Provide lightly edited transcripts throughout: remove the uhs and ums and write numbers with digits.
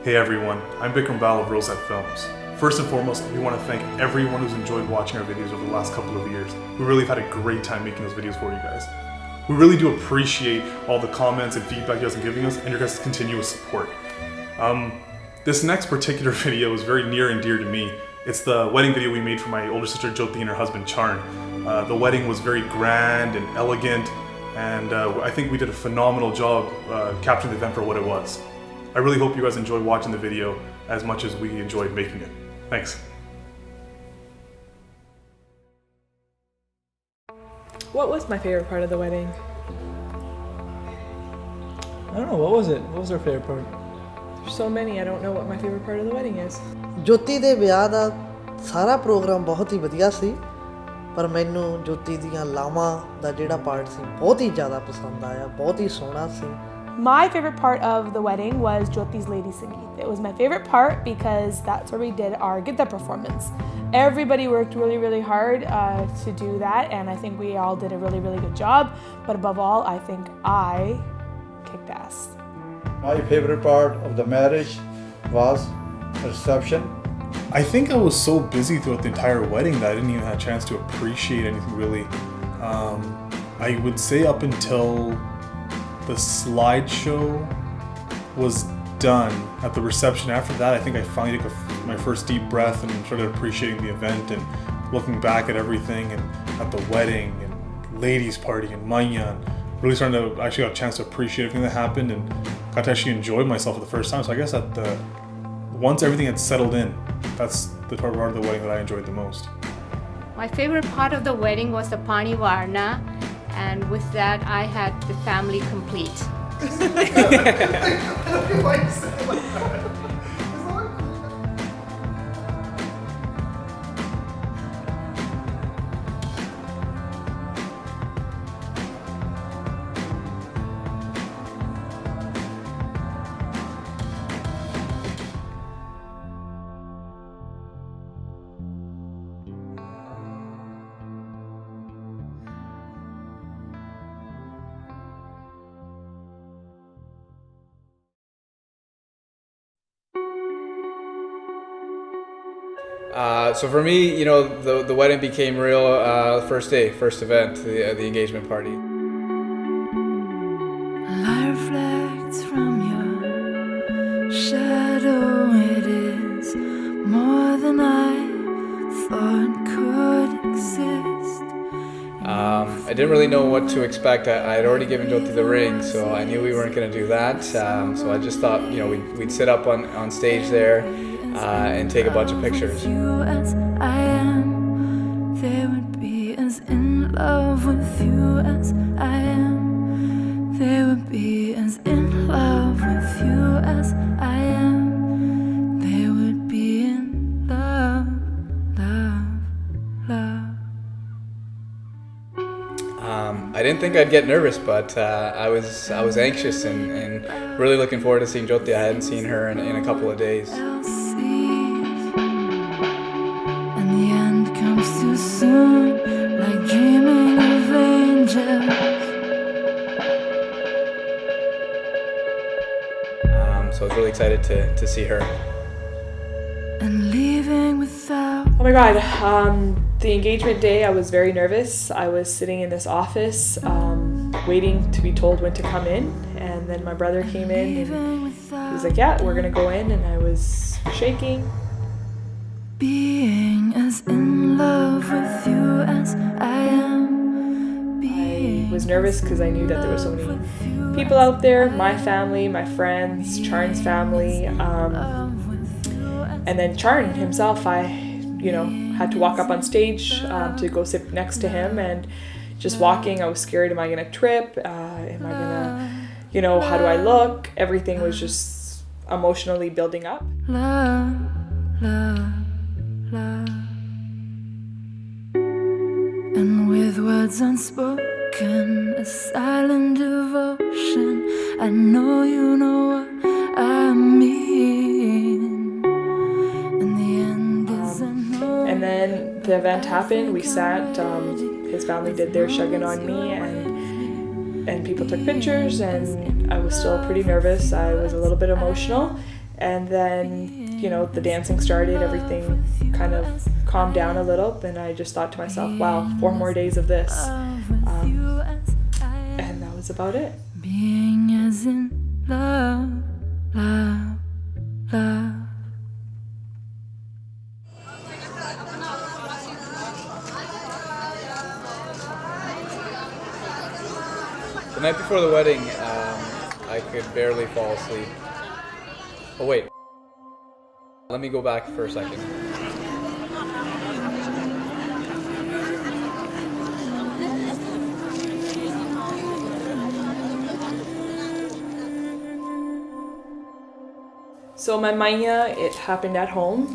Hey everyone, I'm Bikram Bal of ROSETTE Films. First and foremost, we want to thank everyone who's enjoyed watching our videos over the last couple of years. We really have had a great time making those videos for you guys. We really do appreciate all the comments and feedback you guys are giving us and your guys' continuous support. This next particular video is very near and dear to me. It's the wedding video we made for my older sister Jyoti and her husband Charn. The wedding was very grand and elegant, and I think we did a phenomenal job capturing the event for what it was. I really hope you guys enjoyed watching the video as much as we enjoyed making it. Thanks. What was my favorite part of the wedding? I don't know, what was it? What was our favorite part? There's so many, I don't know what my favorite part of the wedding is. ਜੋਤੀ ਦੇ ਵਿਆਹ ਦਾ ਸਾਰਾ programme ਬਹੁਤ ਹੀ ਵਧੀਆ ਸੀ, ਪਰ ਮੈਨੂੰ ਜੋਤੀ ਦੀਆਂ ਲਾਵਾਂ ਦਾ ਜਿਹੜਾ ਪਾਰਟ ਸੀ ਬਹੁਤ ਹੀ ਜ਼ਿਆਦਾ ਪਸੰਦ ਆਇਆ, ਬਹੁਤ ਹੀ ਸੋਹਣਾ ਸੀ. My favorite part of the wedding was Jyoti's lady singing. It was my favorite part because that's where we did our Gidda performance. Everybody worked really, really hard to do that, and I think we all did a really, really good job. But above all, I think I kicked ass. My favorite part of the marriage was the reception. I think I was so busy throughout the entire wedding that I didn't even have a chance to appreciate anything really. I would say up until the slideshow was done at the reception. After that, I think I finally took my first deep breath and started appreciating the event and looking back at everything and at the wedding and ladies party and Maya, and really starting to actually got a chance to appreciate everything that happened and got to actually enjoy myself for the first time. So I guess that once everything had settled in, that's the part of the wedding that I enjoyed the most. My favorite part of the wedding was the Pani Varna, and with that I had the family complete. So for me, you know, the wedding became real first day, first event, the engagement party. Light reflects from your shadow. It is more than I thought could exist. I didn't really know what to expect. I had already given Jyoti the ring, so I knew we weren't going to do that. So I just thought, you know, we'd sit up on stage there and take a bunch of pictures. You as I am, they would be as in love with you as I am. They would be as in love with you as I am. They would be in love, love, love. I didn't think I'd get nervous, but I was anxious and really looking forward to seeing Jyoti. I hadn't seen her in a couple of days. And the end comes too soon, like dreaming of angels. So I was really excited to see her. And leaving without. Oh my god, the engagement day I was very nervous. I was sitting in this office waiting to be told when to come in, and then my brother came in and he was like, yeah, we're gonna go in, and I was shaking. Being as in love with you as I am. I was nervous because I knew that there were so many people out there, my family, my friends, Charn's family, and then Charn himself. I had to walk up on stage to go sit next to him, and just walking, I was scared, am I gonna trip? Am I gonna, how do I look? Everything was just emotionally building up. Love, love, love. And with words unspoken, a silent devotion, I know you know what I mean. And the end is unknown. And then the event happened. We sat, his family did their shuggan on me, and people took pictures, and I was still pretty nervous. I was a little bit emotional. And then, you know, the dancing started, everything kind of calmed down a little, and I just thought to myself, wow, 4 more days of this. And that was about it. Being as in love, love, love. The night before the wedding, I could barely fall asleep. Oh wait, let me go back for a second. So my maya, it happened at home.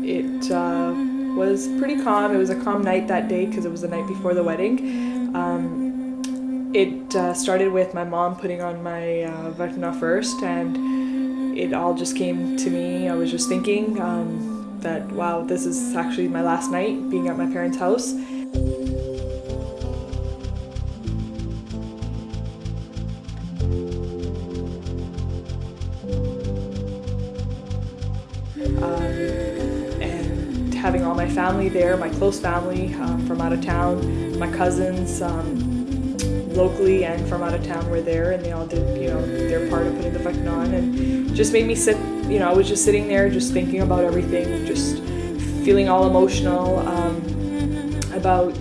It was pretty calm. It was a calm night that day because it was the night before the wedding. It started with my mom putting on my vakna first, and it all just came to me. I was just thinking that, wow, this is actually my last night being at my parents' house. And having all my family there, my close family from out of town, my cousins, locally and from out of town were there, and they all did, you know, their part of putting the vakna on, and just made me sit, you know, I was just sitting there just thinking about everything, just feeling all emotional about,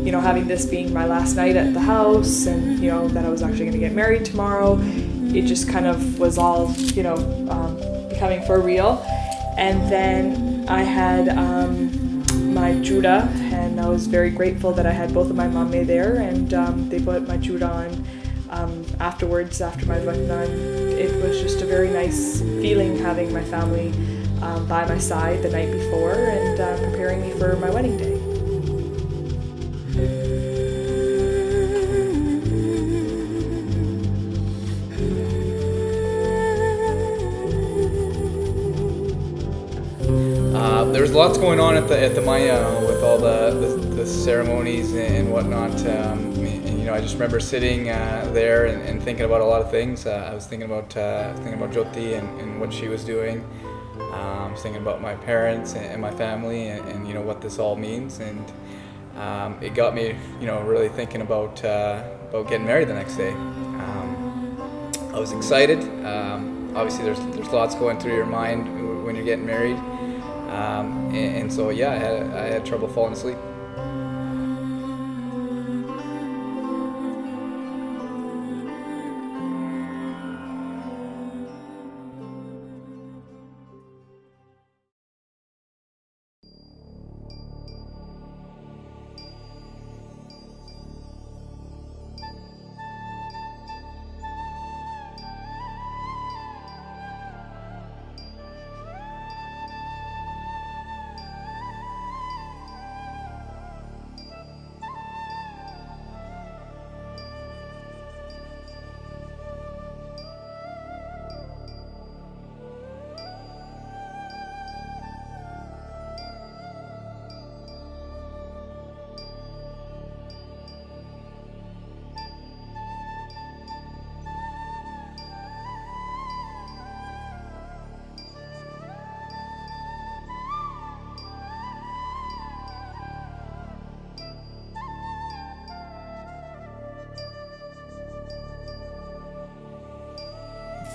you know, having this being my last night at the house, and, you know, that I was actually going to get married tomorrow. It just kind of was all, you know, becoming for real. And then I had my juda, and I was very grateful that I had both of my mamme there, and they put my juda on afterwards, after my vakna. It was just a very nice feeling having my family by my side the night before and preparing me for my wedding day. There's lots going on at the Maya with all the ceremonies and whatnot. And, you know, I just remember sitting there and thinking about a lot of things. I was thinking about Jyoti and what she was doing. I was thinking about my parents and my family and you know what this all means. And it got me, you know, really thinking about getting married the next day. I was excited. Obviously, there's lots going through your mind when you're getting married. And so yeah, I had trouble falling asleep.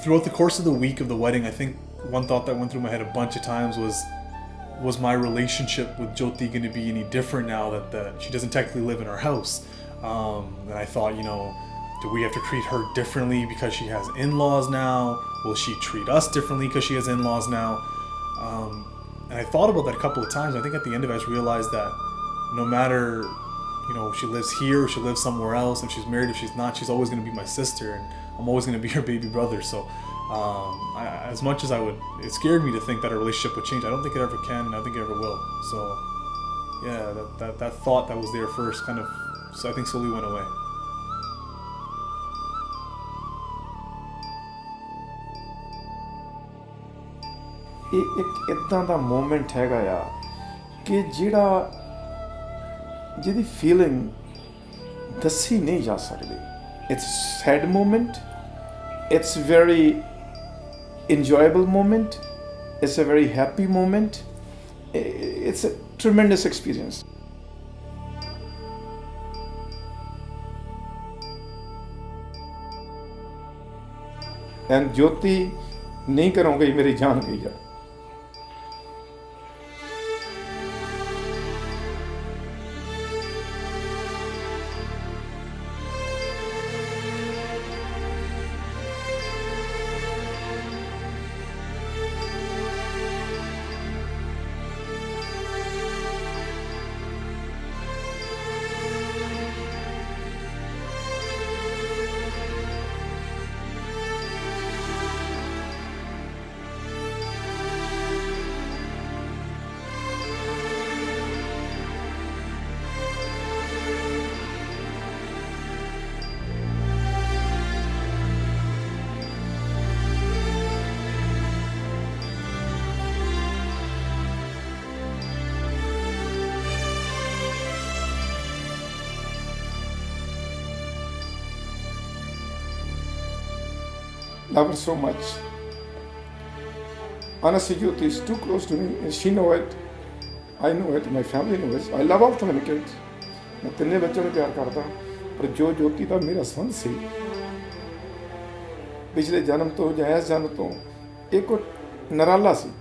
Throughout the course of the week of the wedding, I think one thought that went through my head a bunch of times was my relationship with Jyoti going to be any different now that she doesn't technically live in our house? And I thought, you know, do we have to treat her differently because she has in-laws now? Will she treat us differently because she has in-laws now? And I thought about that a couple of times. I think at the end of it, I just realized that no matter, you know, if she lives here or she lives somewhere else, if she's married, if she's not, she's always going to be my sister, and I'm always going to be her baby brother. So as much as it scared me to think that our relationship would change. I don't think it ever can, and I don't think it ever will. So yeah, that thought that was there first kind of, so I think slowly went away. ਇਹ ਇੱਕ ਇਦਾਂ ਦਾ moment ਹੈਗਾ ਆ ਕਿ ਜਿਹਦੀ feeling ਦੱਸੀ ਨਹੀਂ ਜਾ ਸਕਦੀ. It's sad moment, it's very enjoyable moment. It's a very happy moment. It's a tremendous experience. And Jyoti नहीं घरों गई, मेरी जान गई है. Love her so much. Honestly, Jyoti is too close to me, and she knows it. I know it. My family knows it. I love all 3 kids. मैं 3 बच्चों को प्यार करता, पर जो ज्योति का मेरा संबंध सी पिछले जन्म तो या इस जन्म तो एक नराला सी.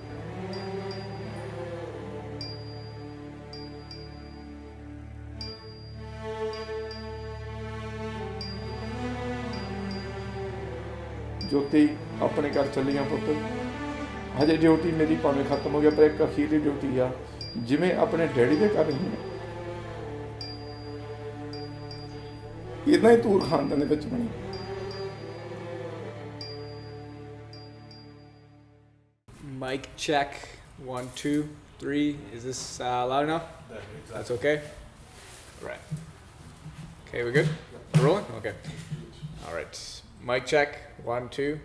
ज्योति अपने घर चली पुत, हजे ड्यूटी मेरी भावें खत्म हो गया, पर एक अखीरली ड्यूटी आ जिमें अपने डैडी के घर रही इदा ही तूर खानदान दे विच बनी. Mic check. 1, 2, 3. Is this loud enough? That's okay. Right. Okay, we good? We're rolling. Okay. All right. Mic check. 1, 2.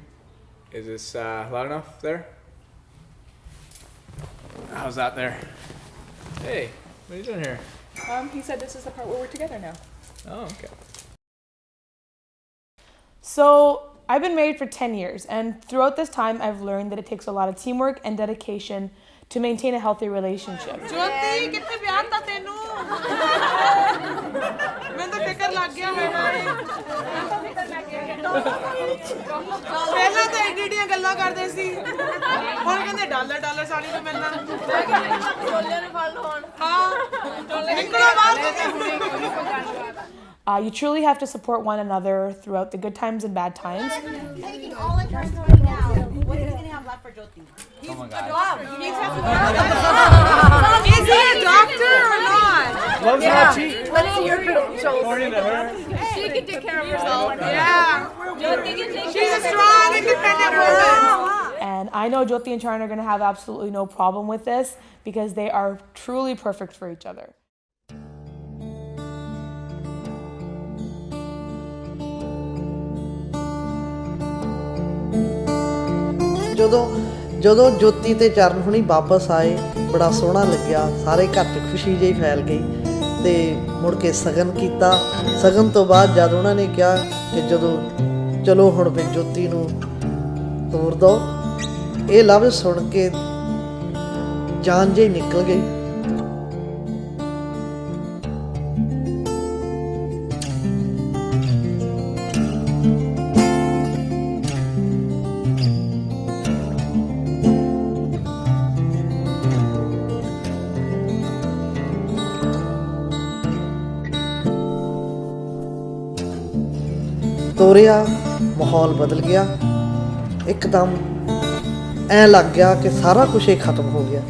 Is this loud enough there? How's that there? Hey, what are you doing here? He said this is the part where we're together now. Oh, okay. So I've been married for 10 years, and throughout this time, I've learned that it takes a lot of teamwork and dedication to maintain a healthy relationship. You truly have to support one another throughout the good times and bad times. Taking all in turns right now. What are you going to have left for Jyoti? Oh my God. Is he a doctor or not? Love's not cheap. Let's see your credentials. According to her. She can take care of herself. Yeah. Jyoti can take She's a strong, independent woman. And I know Jyoti and Charan are going to have absolutely no problem with this because they are truly perfect for each other. ਜਦੋਂ ਜੋਤੀ ਤੇ ਚਰਨ ਹੁਣੀ ਵਾਪਸ ਆਏ ਬੜਾ ਸੋਹਣਾ ਲੱਗਿਆ, ਸਾਰੇ ਘਰ 'ਚ ਖੁਸ਼ੀ ਜਿਹੀ ਫੈਲ ਗਈ ਤੇ ਮੁੜ ਕੇ ਸਗਨ ਕੀਤਾ. ਸਗਨ ਤੋਂ ਬਾਅਦ ਜਦ ਉਹਨਾਂ ਨੇ ਕਿਹਾ ਕਿ ਜਦੋਂ ਚਲੋ ਹੁਣ ਵੀ ਜੋਤੀ ਨੂੰ ਤੋਰ ਦੋ, ਇਹ ਲਫ਼ਜ਼ ਸੁਣ ਕੇ ਜਾਨ ਜਿਹੀ ਨਿਕਲ ਗਈ. ਤੋਰਿਆ, ਮਾਹੌਲ ਬਦਲ ਗਿਆ, ਇੱਕਦਮ ਐਂ ਲੱਗ ਗਿਆ ਕਿ ਸਾਰਾ ਕੁਝ ਹੀ ਖਤਮ ਹੋ ਗਿਆ.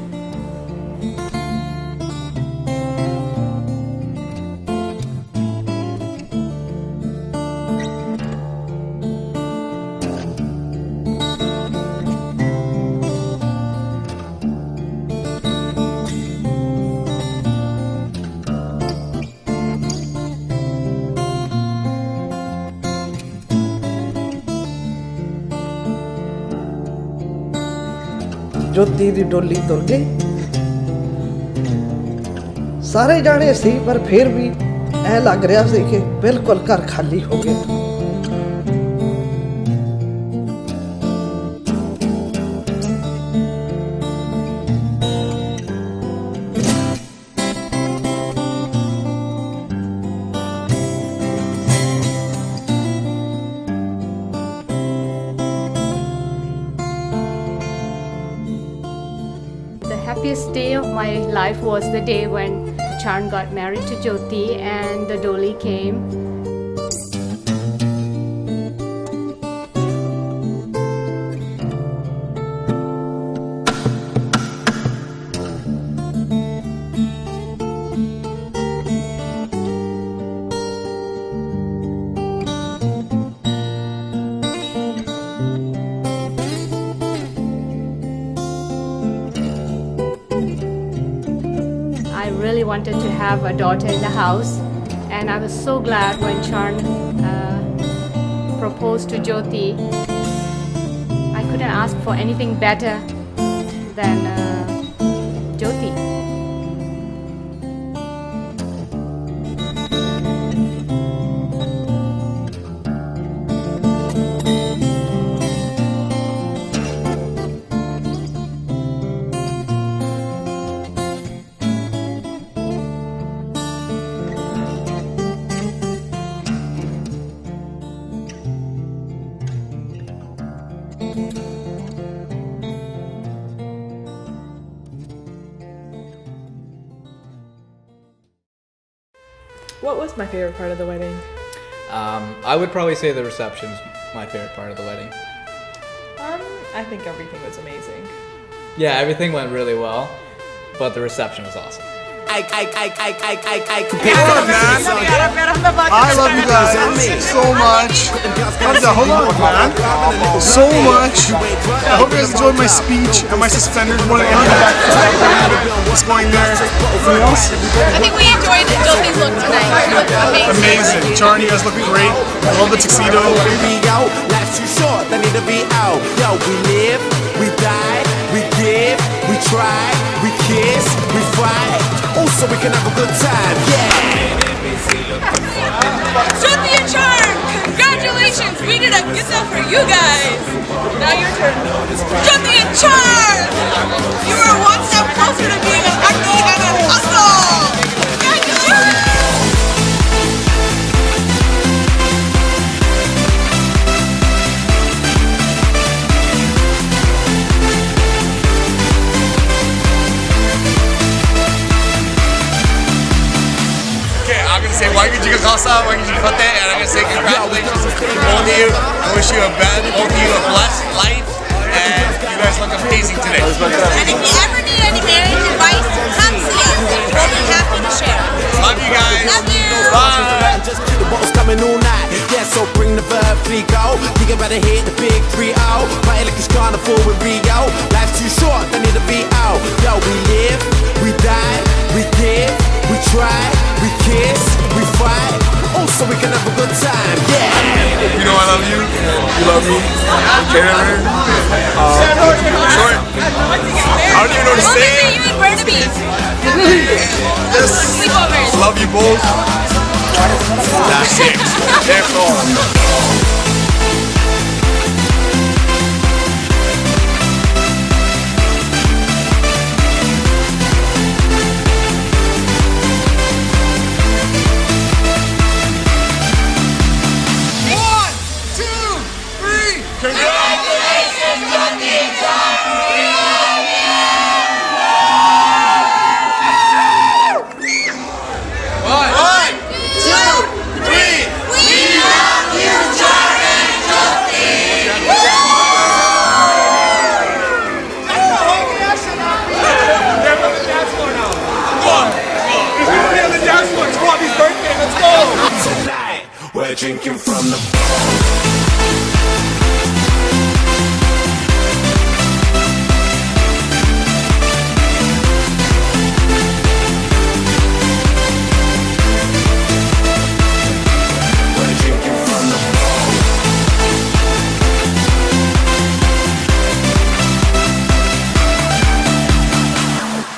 ਜੋਤੀ ਦੀ ਡੋਲੀ ਤੁਰ ਗਈ. ਸਾਰੇ ਜਾਣੇ ਸੀ ਪਰ ਫਿਰ ਵੀ ਐ ਲੱਗ ਰਿਹਾ ਸੀ ਕਿ ਬਿਲਕੁਲ ਘਰ ਖਾਲੀ ਹੋ ਗਿਆ. happiest day of my life was the day when Charn got married to Jyoti and the Doli came. I really wanted to have a daughter in the house, and I was so glad when Charn proposed to Jyoti. I couldn't ask for anything better than Jyoti. What was my favorite part of the wedding? I would probably say the reception's my favorite part of the wedding. I think everything was amazing. Yeah, everything went really well, but the reception was awesome. I love you guys so much. Hold on, man. So much. I hope you guys enjoyed my speech and my suspenders. What's going there? Anything else? I think we enjoyed Jyoti's look tonight. She looked amazing. Amazing. Charn, you guys look great. I love the tuxedo. Life's too short, I need to be out. Yo, we live, we die, we give, we try, we kiss, we fight. Oh, so we can have a good time, yeah. Jyoti and Charn, congratulations! We did a good job for you guys. Now your turn. Jyoti and Charn, you are one step closer to being an Aki and an hustle. Congratulations! I'm gonna say Waheguru Ji Ka Khalsa, Waheguru Ji Ki Fateh, and I'm gonna say congratulations to both of you. I wish you both of you a blessed life, and you guys look amazing today. And if you ever need any marriage advice, come see us. We'll be happy to share. Love you guys. Love you. Bye. Just keep the boats coming all night. Yeah, so bring the verb, free go. You can better hit the big 3-0. Party like it's carnival with Rio. Life's too short, they need to be out. Yo, we live, we die, we give, we try, we kiss, we fight. Oh, so we can have a good time, yeah. You know I love you. You love me. Karen. Short. I don't even know what to say. You and Burnaby. Just Sleepovers. love you both. That's it. That's all. We're drinking from the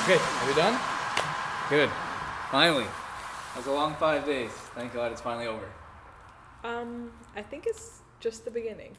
Okay, are we done? Good. Finally. That was a long 5 days. Thank God it's finally over. I think it's just the beginning.